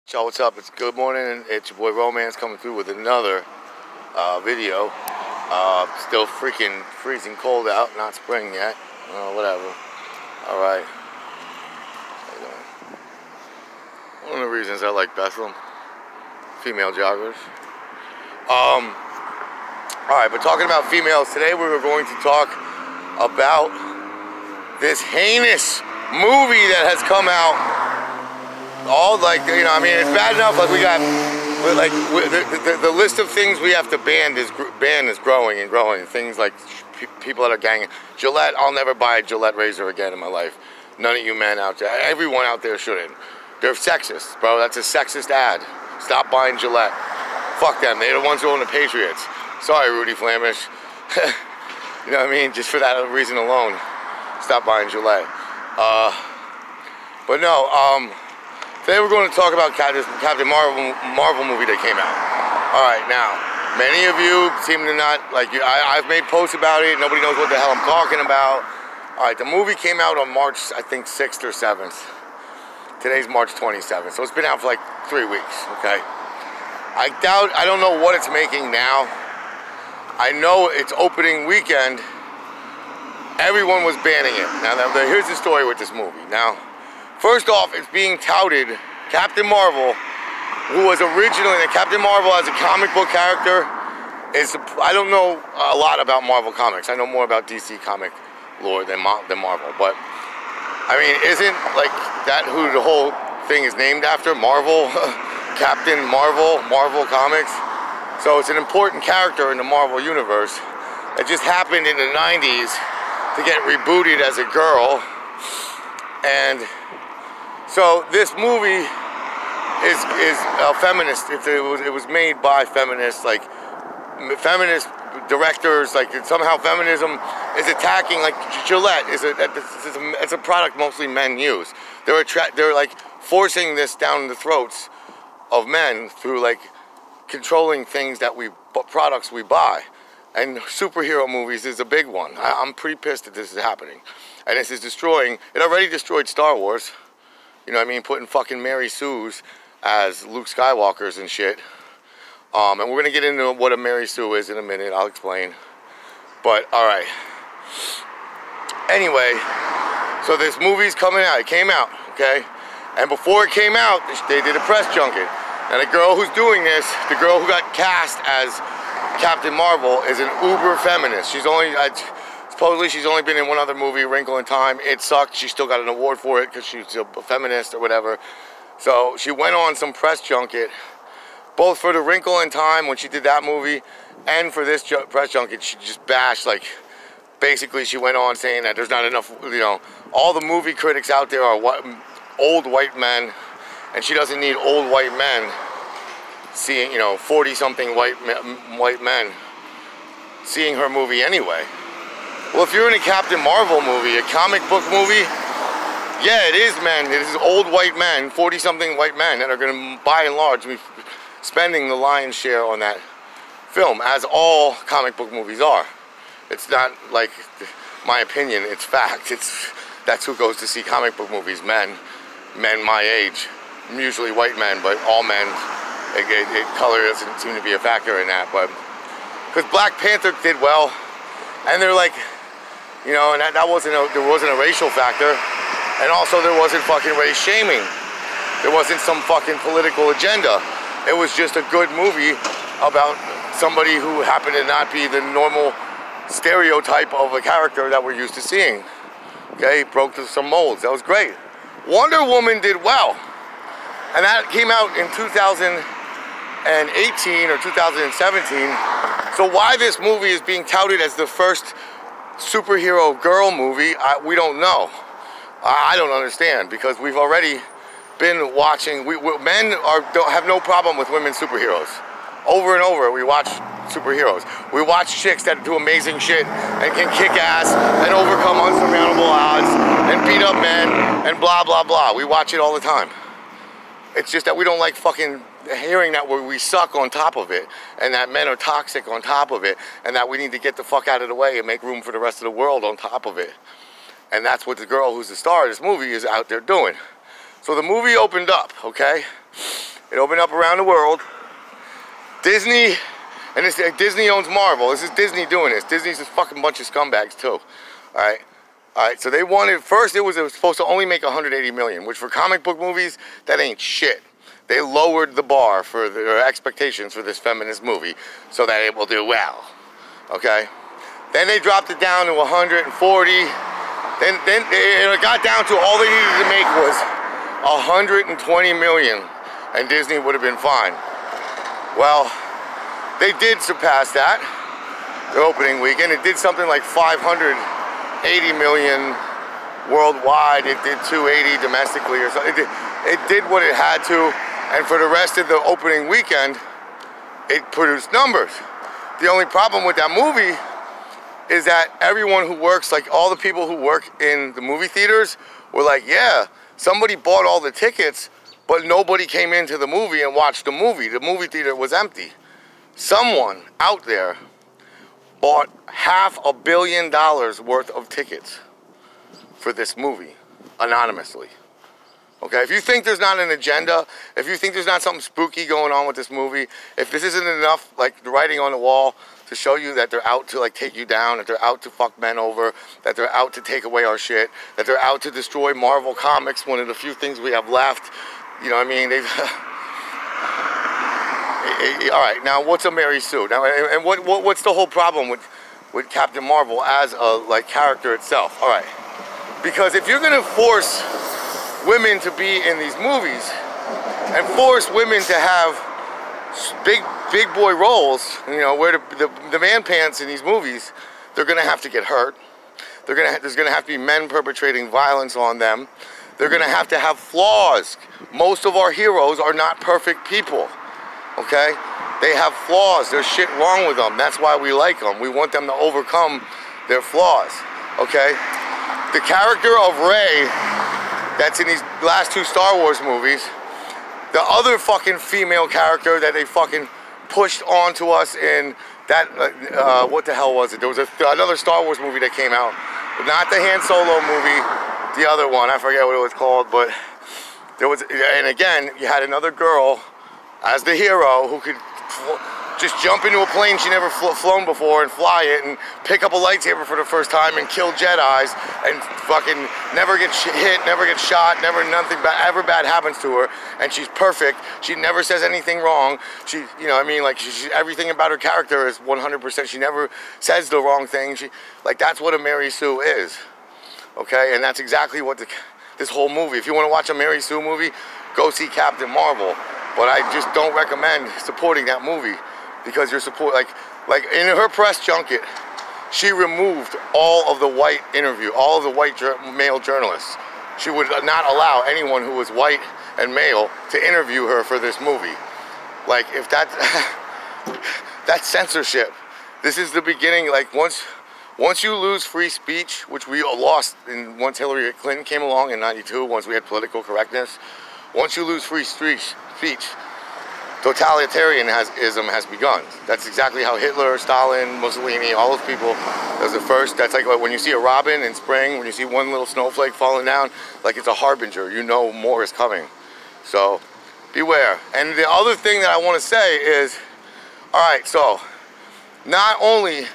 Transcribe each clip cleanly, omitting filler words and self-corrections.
So what's up? It's good morning. It's your boy Romance coming through with another video. Still freaking freezing cold out. Not spring yet. Whatever. All right. How you doing? One of the reasons I like Bethlehem, female joggers. All right, but talking about females today, we were going to talk about this heinous movie that has come out. All like, you know, I mean, it's bad enough. Like we got, like the list of things we have to ban is growing and growing. Things like people that are ganging. Gillette, I'll never buy a Gillette razor again in my life. None of you men out there, everyone out there shouldn't. They're sexist, bro. That's a sexist ad. Stop buying Gillette. Fuck them. They're the ones who own the Patriots. Sorry, Rudy Flamish. You know what I mean? Just for that reason alone, stop buying Gillette. But no, today we're going to talk about Captain Marvel movie that came out. All right, now, many of you seem to not, like, I've made posts about it. Nobody knows what the hell I'm talking about. All right, the movie came out on March, I think, 6th or 7th. Today's March 27th, so it's been out for like 3 weeks, okay? I don't know what it's making now. I know it's opening weekend. Everyone was banning it. Now, here's the story with this movie. Now, first off, it's being touted, Captain Marvel, who was originally, Captain Marvel as a comic book character, I don't know a lot about Marvel Comics. I know more about DC comic lore than Marvel, but, I mean, isn't, like, that who the whole thing is named after? Marvel? Captain Marvel? Marvel Comics? So it's an important character in the Marvel Universe. It just happened in the 90s to get rebooted as a girl, and so this movie is a feminist. It was made by feminists, like feminist directors. Like somehow feminism is attacking. Like Gillette it's a product mostly men use. They're like forcing this down the throats of men through like controlling things products we buy. And superhero movies is a big one. I'm pretty pissed that this is happening, and this is destroying. It already destroyed Star Wars. You know what I mean? Putting fucking Mary Sue's as Luke Skywalkers and shit. And we're gonna get into what a Mary Sue is in a minute. I'll explain. But all right. Anyway, so this movie's coming out. It came out, okay? And before it came out, they did a press junket. And the girl who's doing this, the girl who got cast as Captain Marvel, is an uber feminist. Supposedly she's only been in one other movie, Wrinkle in Time. It sucked. She still got an award for it because she's a feminist or whatever. So she went on some press junket, both for the Wrinkle in Time when she did that movie, and for this press junket, she just bashed, like, basically she went on saying that there's not enough, you know, all the movie critics out there are old white men, and she doesn't need old white men seeing, you know, 40-something white men seeing her movie anyway. Well, if you're in a Captain Marvel movie, a comic book movie, yeah, it is men. It is old white men, 40-something white men that are going to, by and large, be spending the lion's share on that film, as all comic book movies are. It's not like my opinion, it's fact. That's who goes to see comic book movies, men my age, usually white men, but all men. Color doesn't seem to be a factor in that, but because Black Panther did well, and they're like, you know, and there wasn't a racial factor, and also there wasn't fucking race shaming. There wasn't some fucking political agenda. It was just a good movie about somebody who happened to not be the normal stereotype of a character that we're used to seeing. Okay, broke through some molds. That was great. Wonder Woman did well, and that came out in 2018 or 2017. So why this movie is being touted as the first superhero girl movie, we don't know. I don't understand, because we've already been watching. Men don't have no problem with women superheroes. Over and over, we watch superheroes. We watch chicks that do amazing shit and can kick ass and overcome unsurmountable odds and beat up men and blah blah blah. We watch it all the time. It's just that we don't like fucking hearing that we suck on top of it, and that men are toxic on top of it, and that we need to get the fuck out of the way and make room for the rest of the world on top of it. And that's what the girl who's the star of this movie is out there doing. So the movie opened up, okay? It opened up around the world. Disney, and Disney owns Marvel. This is Disney doing this. Disney's a fucking bunch of scumbags too. Alright, so they wanted, first it was supposed to only make 180 million, which for comic book movies, that ain't shit. They lowered the bar for their expectations for this feminist movie so that it will do well. Okay? Then they dropped it down to 140. Then it got down to all they needed to make was 120 million, and Disney would have been fine. Well, they did surpass that, the opening weekend. It did something like 580 million worldwide. It did 280 domestically or something. It did what it had to, and for the rest of the opening weekend, it produced numbers. The only problem with that movie is that everyone who works, like all the people who work in the movie theaters were like, yeah, somebody bought all the tickets, but nobody came into the movie and watched the movie. The movie theater was empty. Someone out there bought $500 million worth of tickets for this movie, anonymously. Okay, if you think there's not an agenda, if you think there's not something spooky going on with this movie, if this isn't enough, like the writing on the wall, to show you that they're out to like take you down, that they're out to fuck men over, that they're out to take away our shit, that they're out to destroy Marvel Comics, one of the few things we have left, you know what I mean? They've... All right, now what's a Mary Sue? Now, and what's the whole problem with Captain Marvel as a like character itself? All right, because if you're gonna force women to be in these movies and force women to have big boy roles, you know, where the man pants in these movies, they're gonna have to get hurt. There's gonna have to be men perpetrating violence on them. They're gonna have to have flaws. Most of our heroes are not perfect people. Okay? They have flaws. There's shit wrong with them. That's why we like them. We want them to overcome their flaws. Okay? The character of Rey that's in these last two Star Wars movies, the other fucking female character that they fucking pushed onto us in that, what the hell was it? There was another Star Wars movie that came out. Not the Han Solo movie, the other one. I forget what it was called, but there was, and again, you had another girl as the hero who could just jump into a plane she never flown before and fly it and pick up a lightsaber for the first time and kill Jedis and fucking never get hit, never get shot, never nothing ever bad happens to her, and she's perfect. She never says anything wrong. She, you know what I mean, like everything about her character is 100%. She never says the wrong thing. Like that's what a Mary Sue is. Okay, and that's exactly what this whole movie. If you want to watch a Mary Sue movie, go see Captain Marvel. But I just don't recommend supporting that movie because you're like in her press junket, she removed all of the white all of the white male journalists. She would not allow anyone who was white and male to interview her for this movie. Like if that's censorship. This is the beginning. Like once you lose free speech, which we lost once Hillary Clinton came along in '92, once we had political correctness, once you lose free speech, totalitarianism has begun. That's exactly how Hitler, Stalin, Mussolini, all those people, that was the first. That's like when you see a robin in spring, when you see one little snowflake falling down, like it's a harbinger, you know more is coming. So beware. And the other thing that I want to say is, all right, so not only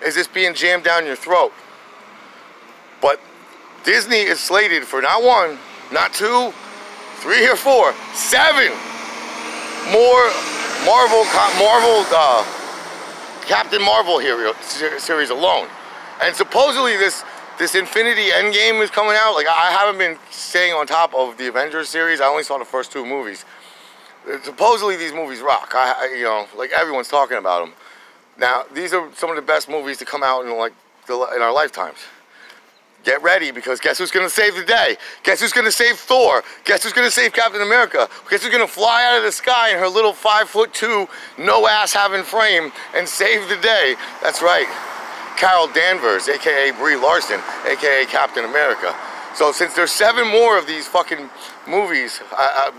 is this being jammed down your throat, but Disney is slated for not one, not two, 3 or 4, 7 more Captain Marvel hero series alone. And supposedly this Infinity Endgame is coming out. Like I haven't been staying on top of the Avengers series. I only saw the first 2 movies. Supposedly these movies rock. You know, like everyone's talking about them. Now these are some of the best movies to come out in in our lifetimes. Get ready, because guess who's going to save the day? Guess who's going to save Thor? Guess who's going to save Captain America? Guess who's going to fly out of the sky in her little 5'2", no ass having frame and save the day? That's right, Carol Danvers, aka Brie Larson, aka Captain America. So since there's 7 more of these fucking movies,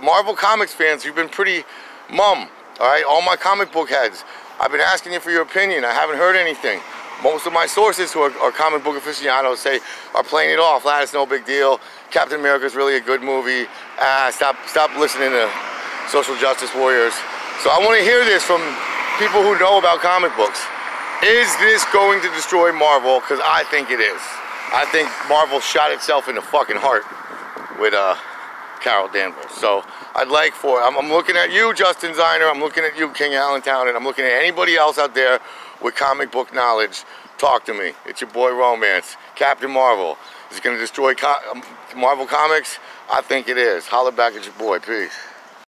Marvel Comics fans, you've been pretty mum. All right, all my comic book heads, I've been asking you for your opinion. I haven't heard anything. Most of my sources who are comic book aficionados are playing it off. It's no big deal. Captain America is really a good movie. Stop listening to social justice warriors. So I want to hear this from people who know about comic books. Is this going to destroy Marvel? Because I think it is. I think Marvel shot itself in the fucking heart with Carol Danvers. So I'd like for, I'm looking at you, Justin Ziner, I'm looking at you, King Allentown, and I'm looking at anybody else out there with comic book knowledge. Talk to me. It's your boy Romance. Captain Marvel. Is it going to destroy Marvel Comics? I think it is. Holler back at your boy. Peace.